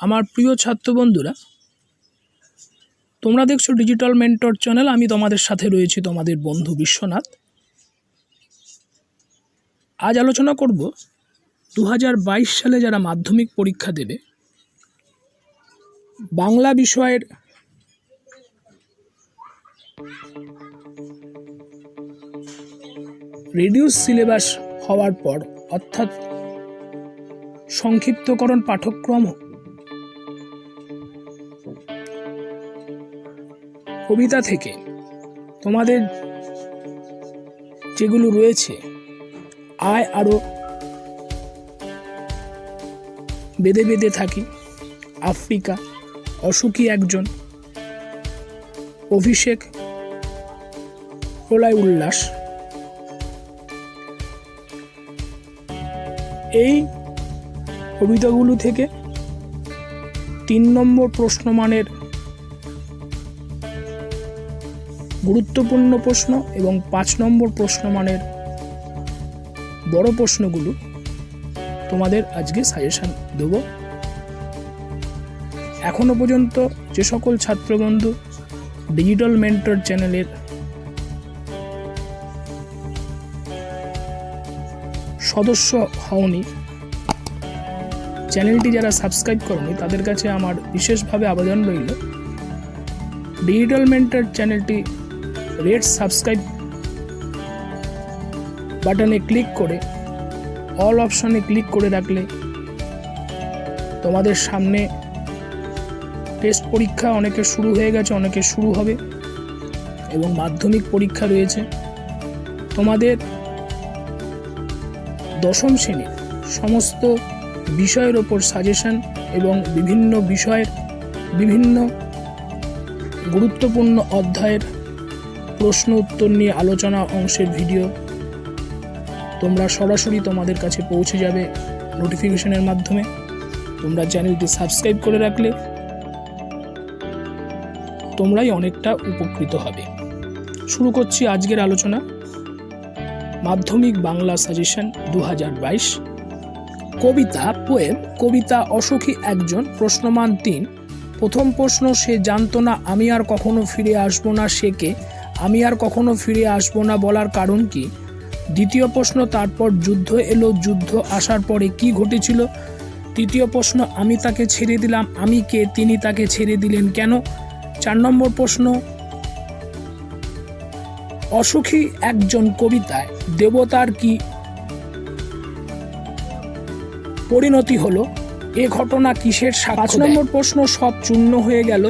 আমার প্রিয় ছাত্র বন্ধুরা, তোমরা দেখছো ডিজিটাল মেন্টর চ্যানেল। আমি তোমাদের সাথে রয়েছি, তোমাদের বন্ধু বিশ্বনাথ। আজ আলোচনা করব 2022 সালে যারা মাধ্যমিক পরীক্ষা দেবে, বাংলা বিষয়ের রিডিউস সিলেবাস হওয়ার পর, অর্থাৎ সংক্ষিপ্তকরণ পাঠ্যক্রম কবিতা থেকে তোমাদের যেগুলো রয়েছে, আয় আরো বেঁধে বেঁধে থাকি, আফ্রিকা, অসুখী একজন, অভিষেক, প্রলয় উল্লাস, এই কবিতাগুলো থেকে 3 নম্বর প্রশ্নমানের গুরুত্বপূর্ণ প্রশ্ন এবং 5 নম্বর প্রশ্নমানের বড় প্রশ্নগুলো তোমাদের আজকে সাজেশন দেব। এখনো পর্যন্ত যে সকল ছাত্রবন্ধু ডিজিটাল মেন্টর চ্যানেলের সদস্য হওনি, চ্যানেলটি যারা সাবস্ক্রাইব করনি, তাদের কাছে আমার বিশেষভাবে আবেদন রইল, ডিজিটাল মেন্টর চ্যানেলটি রেড সাবস্ক্রাইব বাটনে ক্লিক করে অল অপশনে ক্লিক করে রাখলে তোমাদের সামনে টেস্ট পরীক্ষা অনেকে শুরু হয়ে গেছে, অনেকে শুরু হবে এবং মাধ্যমিক পরীক্ষা রয়েছে। তোমাদের দশম শ্রেণীর সমস্ত বিষয়ের ওপর সাজেশন এবং বিভিন্ন বিষয়ের বিভিন্ন গুরুত্বপূর্ণ অধ্যায়ের প্রশ্ন উত্তর নিয়ে আলোচনা অংশের ভিডিও তোমরা সরাসরি তোমাদের কাছে পৌঁছে যাবে নোটিফিকেশনের মাধ্যমে। তোমরা চ্যানেলটি সাবস্ক্রাইব করে রাখলে তোমরাই অনেকটা উপকৃত হবে। শুরু করছি আজকের আলোচনা। মাধ্যমিক বাংলা সাজেশন 2022। কবিতা, পোয়েম, কবিতা অসুখী একজন, প্রশ্নমান 3। প্রথম প্রশ্ন, সে জানতো না আমি আর কখনো ফিরে আসবো না, সে কে? আমি আর কখনো ফিরে আসবো না বলার কারণ কি? দ্বিতীয় প্রশ্ন, তারপর যুদ্ধ এলো, যুদ্ধ আসার পরে কি ঘটেছিল? তৃতীয় প্রশ্ন, আমি তাকে ছেড়ে দিলাম, আমি কে? তিনি তাকে ছেড়ে দিলেন কেন? 4 নম্বর প্রশ্ন, অসুখী একজন কবিতায় দেবতার কি পরিণতি হলো? এ ঘটনা কিসের সাক্ষ্য? 5 নম্বর প্রশ্ন, সব চূর্ণ হয়ে গেল,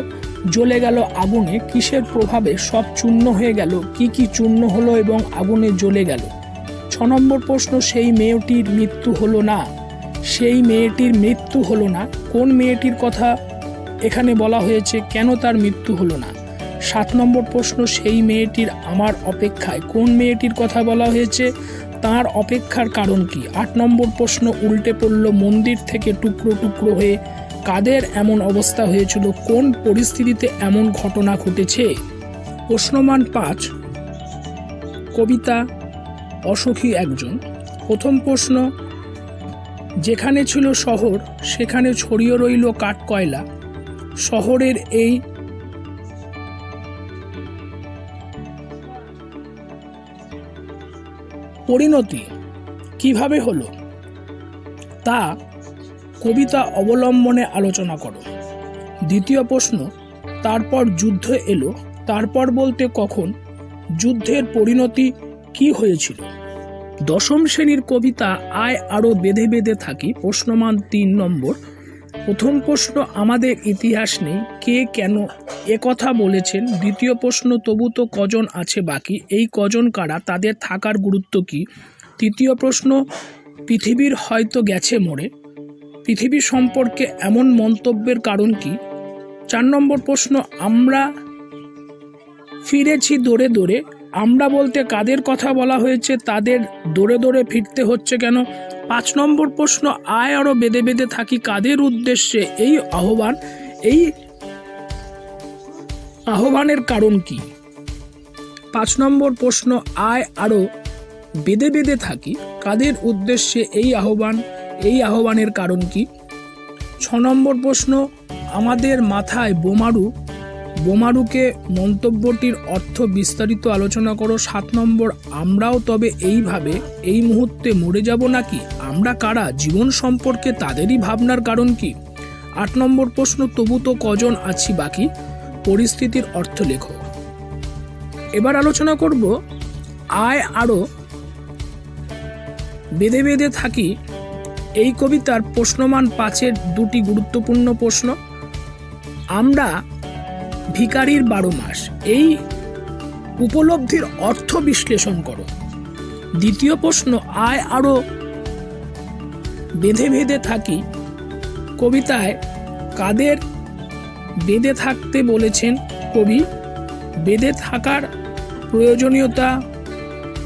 জ্বলে গেল আগুনে, কিসের প্রভাবে সব চূর্ণ হয়ে গেল? কি কি চূর্ণ হলো এবং আগুনে জ্বলে গেল? 6 নম্বর প্রশ্ন, সেই মেয়েটির মৃত্যু হলো না, সেই মেয়েটির মৃত্যু হলো না, কোন মেয়েটির কথা এখানে বলা হয়েছে, কেন তার মৃত্যু হলো না? 7 নম্বর প্রশ্ন, সেই মেয়েটির আমার অপেক্ষায়, কোন মেয়েটির কথা বলা হয়েছে, তার অপেক্ষার কারণ কি? 8 নম্বর প্রশ্ন, উল্টে পড়ল মন্দির থেকে টুকরো টুকরো হয়ে, কাদের এমন অবস্থা হয়েছিল, কোন পরিস্থিতিতে এমন ঘটনা ঘটেছে? প্রশ্নমান 5, কবিতা অসুখী একজন। প্রথম প্রশ্ন, যেখানে ছিল শহর সেখানে ছড়িয়ে রইল কাঠ কয়লা, শহরের এই পরিণতি কিভাবে হলো তা কবিতা অবলম্বনে আলোচনা করো। দ্বিতীয় প্রশ্ন, তারপর যুদ্ধ এলো, তারপর বলতে কখন, যুদ্ধের পরিণতি কি হয়েছিল? দশম শ্রেণীর কবিতা আয় আরো বেঁধে বেঁধে থাকি, প্রশ্নমান 3 নম্বর। প্রথম প্রশ্ন, আমাদের ইতিহাস নেই, কে কেন কথা বলেছেন? দ্বিতীয় প্রশ্ন, তবু তো কজন আছে বাকি, এই কজন কারা, তাদের থাকার গুরুত্ব কি? তৃতীয় প্রশ্ন, পৃথিবীর হয়তো গেছে মরে, পৃথিবী সম্পর্কে এমন মন্তব্যের কারণ কি? 4 নম্বর প্রশ্ন, আমরা ফিরেছি দৌড়ে দৌড়ে, আমরা বলতে কাদের কথা বলা হয়েছে, তাদের দৌড়ে দৌড়ে ফিরতে হচ্ছে কেন? 5 নম্বর প্রশ্ন, আয় আরো বেঁধে বেঁধে থাকি, কাদের উদ্দেশ্যে এই আহ্বান, এই আহ্বানের কারণ কি? 5 নম্বর প্রশ্ন, আয় আরো বেঁধে বেঁধে থাকি, কাদের উদ্দেশ্যে এই আহ্বান, এই আহ্বানের কারণ কি? 6 নম্বর প্রশ্ন, আমাদের মাথায় বোমারু, বোমারুকে মন্তব্যটির অর্থ বিস্তারিত আলোচনা করো। 7 নম্বর, আমরাও তবে এইভাবে এই মুহূর্তে মরে যাব নাকি? আমরা কারা? জীবন সম্পর্কে তাদেরই ভাবনার কারণ কি? 8 নম্বর প্রশ্ন, তবু তো কজন আছি বাকি, পরিস্থিতির অর্থ লেখো। এবার আলোচনা করব আয় আরো বেঁধে বেঁধে থাকি এই কবিতার প্রশ্নমান 5-এর 2টি গুরুত্বপূর্ণ প্রশ্ন। আমরা ভিখারির 12 মাস, এই উপলব্ধির অর্থ বিশ্লেষণ করো। দ্বিতীয় প্রশ্ন, আয় আরো বেঁধে বেঁধে থাকি কবিতায় কাদের বেঁধে থাকতে বলেছেন কবি? বেঁধে থাকার প্রয়োজনীয়তা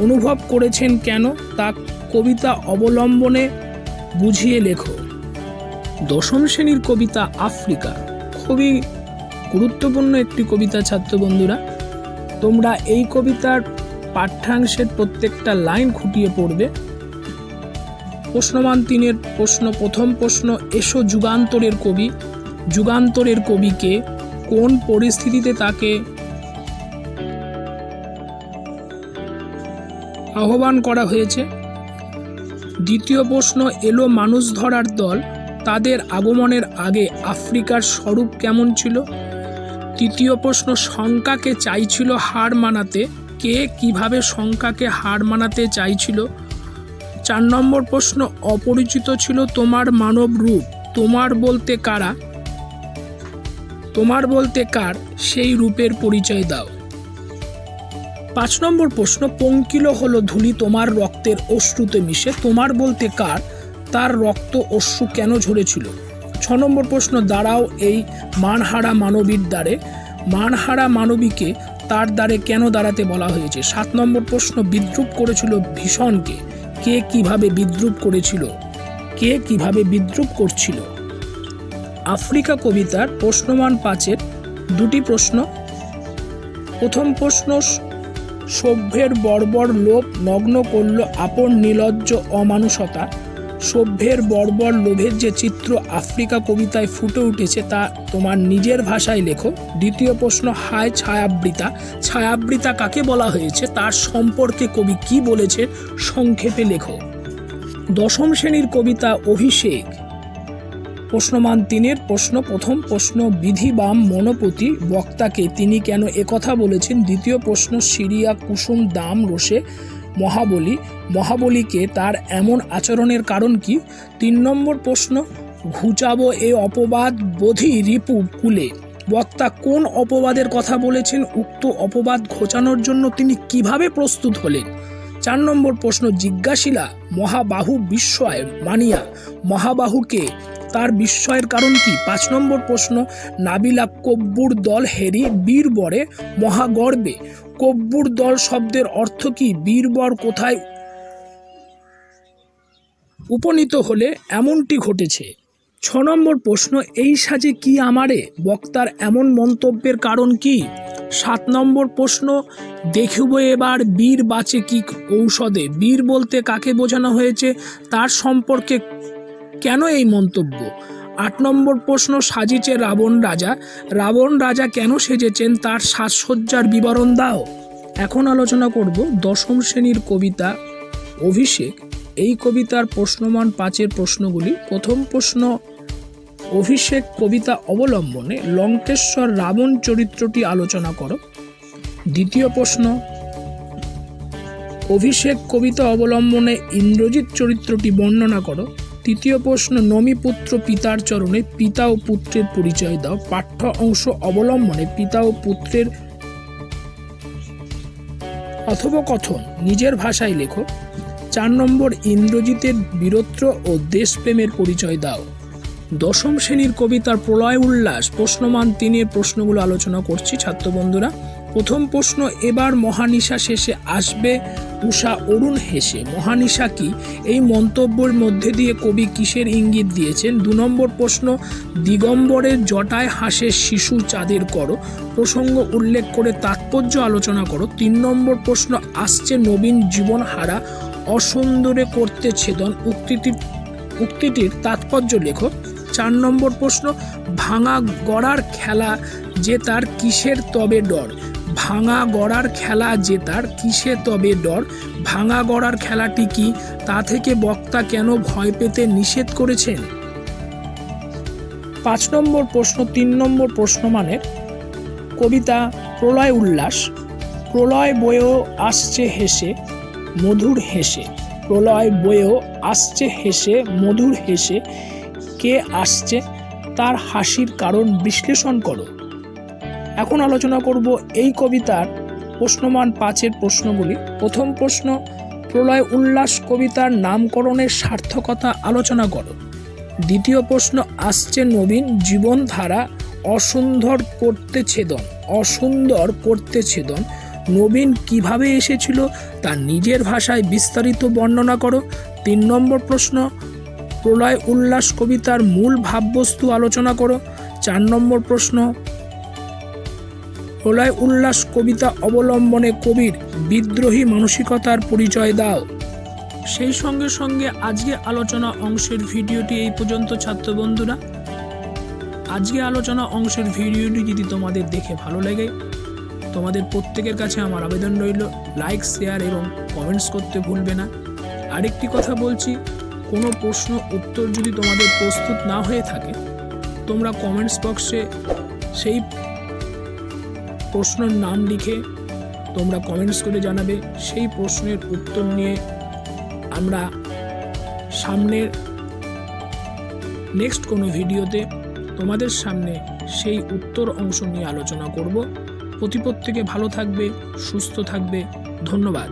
অনুভব করেছেন কেন, তা কবিতা অবলম্বনে বুঝিয়ে লেখো। 10ম শ্রেণীর কবিতা আফ্রিকা, খুবই গুরুত্বপূর্ণ একটি কবিতা ছাত্র বন্ধুরা। তোমরা এই কবিতার পাঠ্যাংশের প্রত্যেকটা লাইন খুঁটিয়ে পড়বে। প্রশ্নমান 3-এর প্রশ্ন, প্রথম প্রশ্ন, এসো যুগান্তরের কবি। যুগান্তরের কবিকে কোন পরিস্থিতিতে তাকে আহ্বান করা হয়েছে? দ্বিতীয় প্রশ্ন, এলো মানুষ ধরার দল, তাদের আগমনের আগে আফ্রিকার স্বরূপ কেমন ছিল? তৃতীয় প্রশ্ন, শঙ্কাকে চাইছিল হার মানাতে, কে কিভাবে শঙ্কাকে হার মানাতে চাইছিল? 4 নম্বর প্রশ্ন, অপরিচিত ছিল তোমার মানব রূপ, তোমার বলতে কারা, তোমার বলতে কার, সেই রূপের পরিচয় দাও। 5 নম্বর প্রশ্ন, পঙ্কিল হলো ধূলি তোমার রক্তের অশ্রুতে মিশে, তোমার বলতে কার, তার রক্ত অশ্রু কেন ঝরেছিল? 6 নম্বর প্রশ্ন, দাঁড়াও এই মানহারা মানবীর দ্বারে, মানহারা মানবীকে তার দ্বারে কেন দাঁড়াতে বলা হয়েছে? 7 নম্বর প্রশ্ন, বিদ্রুপ করেছিল ভীষণকে, কে কিভাবে বিদ্রুপ করেছিল, কে কিভাবে বিদ্রুপ করছিল? আফ্রিকা কবিতার প্রশ্নমান 5-এর 2টি প্রশ্ন। প্রথম প্রশ্ন, সভ্যের বর্বর লোভ নগ্ন করল আপন নির্লজ্জ অমানুষতা। সভ্যের বর্বর লোভের যে চিত্র আফ্রিকা কবিতায় ফুটে উঠেছে তা তোমার নিজের ভাষায় লেখো। দ্বিতীয় প্রশ্ন, হায় ছায়াবৃতা, ছায়াবৃতা কাকে বলা হয়েছে, তার সম্পর্কে কবি কি বলেছে, সংক্ষেপে লেখো। 10ম শ্রেণীর কবিতা অভিষেক, প্রশ্নমান 3-এর প্রশ্ন। প্রথম প্রশ্ন, বিধিবাম মনোপতি, বক্তাকে তিনি কেন একথা বলেছেন? দ্বিতীয় প্রশ্ন, সিরিয়া কুসুম দাম রসে মহাবলী, মহাবলীকে তার এমন আচরণের কারণ কি? 3 নম্বর প্রশ্ন, ঘুচাবো এ অপবাদ বোধি রিপু কুলে, বক্তা কোন অপবাদের কথা বলেছেন? উক্ত অপবাদ ঘোচানোর জন্য তিনি কিভাবে প্রস্তুত হলেন? 4 নম্বর প্রশ্ন, জিজ্ঞাসিলা মহাবাহু বিস্ময় মানিয়া, মহাবাহুকে তার বিস্ময়ের কারণ কি? 5 নম্বর প্রশ্ন, নাবিলা কব্বুর দল হেরি বীরবরে মহাগর্বে, কব্বুর দল শব্দের অর্থ কি? বীরবর কোথায় উপনীত হলে এমনটি ঘটেছে? 6 নম্বর প্রশ্ন, এই সাজে কি আমারে, বক্তার এমন মন্তব্যের কারণ কি? 7 নম্বর প্রশ্ন, দেখিব এবার বীর বাঁচে কি ঔষধে, বীর বলতে কাকে বোঝানো হয়েছে, তার সম্পর্কে কেন এই মন্তব্য? 8 নম্বর প্রশ্ন, সাজিছে রাবণ রাজা, রাবণ রাজা কেন সেজেছেন, তার সাজসজ্জার বিবরণ দাও। এখন আলোচনা করব 10ম শ্রেণীর কবিতা অভিষেক, এই কবিতার প্রশ্নমান 5-এর প্রশ্নগুলি। প্রথম প্রশ্ন, অভিষেক কবিতা অবলম্বনে লঙ্কেশ্বর রাবণ চরিত্রটি আলোচনা করো। দ্বিতীয় প্রশ্ন, অভিষেক কবিতা অবলম্বনে ইন্দ্রজিৎ চরিত্রটি বর্ণনা করো। তৃতীয় প্রশ্ন, নমিপুত্র পিতার চরণে, পিতা ও পুত্রের পরিচয় দাও। পাঠ্য অংশ অবলম্বনে পিতা ও পুত্রের কথোপকথন নিজের ভাষায় লেখো। 4 নম্বর, ইন্দ্রজিতের বীরত্ব ও দেশপ্রেমের পরিচয় দাও। 10ম শ্রেণীর কবিতার প্রলয় উল্লাস, প্রশ্নমান 3-এর প্রশ্নগুলো আলোচনা করছি ছাত্র বন্ধুরা। প্রথম প্রশ্ন, এবার মহানিশা শেষে আসবে উষা অরুণ হেসে, মহানিশা কি, এই মন্তব্যের মধ্যে দিয়ে কবি কিসের ইঙ্গিত দিয়েছেন? 2 নম্বর প্রশ্ন, দিগম্বরের জটায় হাসে শিশু চাঁদের করো, প্রসঙ্গ উল্লেখ করে তাৎপর্য আলোচনা করো। 3 নম্বর প্রশ্ন, আসছে নবীন জীবন হারা, অসুন্দরে করতে ছেদন, উক্তিটির তাৎপর্য লেখো। 4 নম্বর প্রশ্ন, ভাঙা গড়ার খেলা জেতার কিসের তবে ডর? ভাঙা গড়ার খেলা জেতার কিসে তবে ডর? ভাঙা গড়ার খেলাটি কি, তা থেকে বক্তা কেন ভয় পেতে নিষেধ করেছেন? 5 নম্বর প্রশ্ন 3 নম্বর প্রশ্ন মানের কবিতা প্রলয় উল্লাস। প্রলয় বয়েও আসছে হেসে মধুর হেসে, প্রলয় বয়েও আসছে হেসে মধুর হেসে, কে আসছে তার হাসির কারণ বিশ্লেষণ করো। এখন আলোচনা করব এই কবিতার প্রশ্নমান 5-এর প্রশ্নগুলি। প্রথম প্রশ্ন, প্রলয় উল্লাস কবিতার নামকরণের সার্থকতা আলোচনা করো। দ্বিতীয় প্রশ্ন, আসছে নবীন জীবনধারা অসুন্দর করতে ছেদন। অসুন্দর করতে ছেদন নবীন কিভাবে এসেছিল তা নিজের ভাষায় বিস্তারিত বর্ণনা করো। 3 নম্বর প্রশ্ন, প্রলয় উল্লাস কবিতার মূল ভাববস্তু আলোচনা করো। 4 নম্বর প্রশ্ন, প্রলয় উল্লাস কবিতা অবলম্বনে কবির বিদ্রোহী মানসিকতার পরিচয় দাও। সেই সঙ্গে সঙ্গে আজকে আলোচনা অংশের ভিডিওটি এই পর্যন্ত ছাত্র বন্ধুরা। আজকে আলোচনা অংশের ভিডিওটি যদি তোমাদের দেখে ভালো লাগে, তোমাদের প্রত্যেকের কাছে আমার আবেদন রইল লাইক, শেয়ার এবং কমেন্টস করতে ভুলবে না। আরেকটি কথা বলছি, কোনো প্রশ্ন উত্তর যদি তোমাদের প্রস্তুত না হয়ে থাকে, তোমরা কমেন্টস বক্সে সেই প্রশ্নের নাম লিখে তোমরা কমেন্টস করে জানাবে। সেই প্রশ্নের উত্তর নিয়ে আমরা সামনের নেক্সট কোনো ভিডিওতে তোমাদের সামনে সেই উত্তর অংশ নিয়ে আলোচনা করব। প্রত্যেকে ভালো থাকবে, সুস্থ থাকবে। ধন্যবাদ।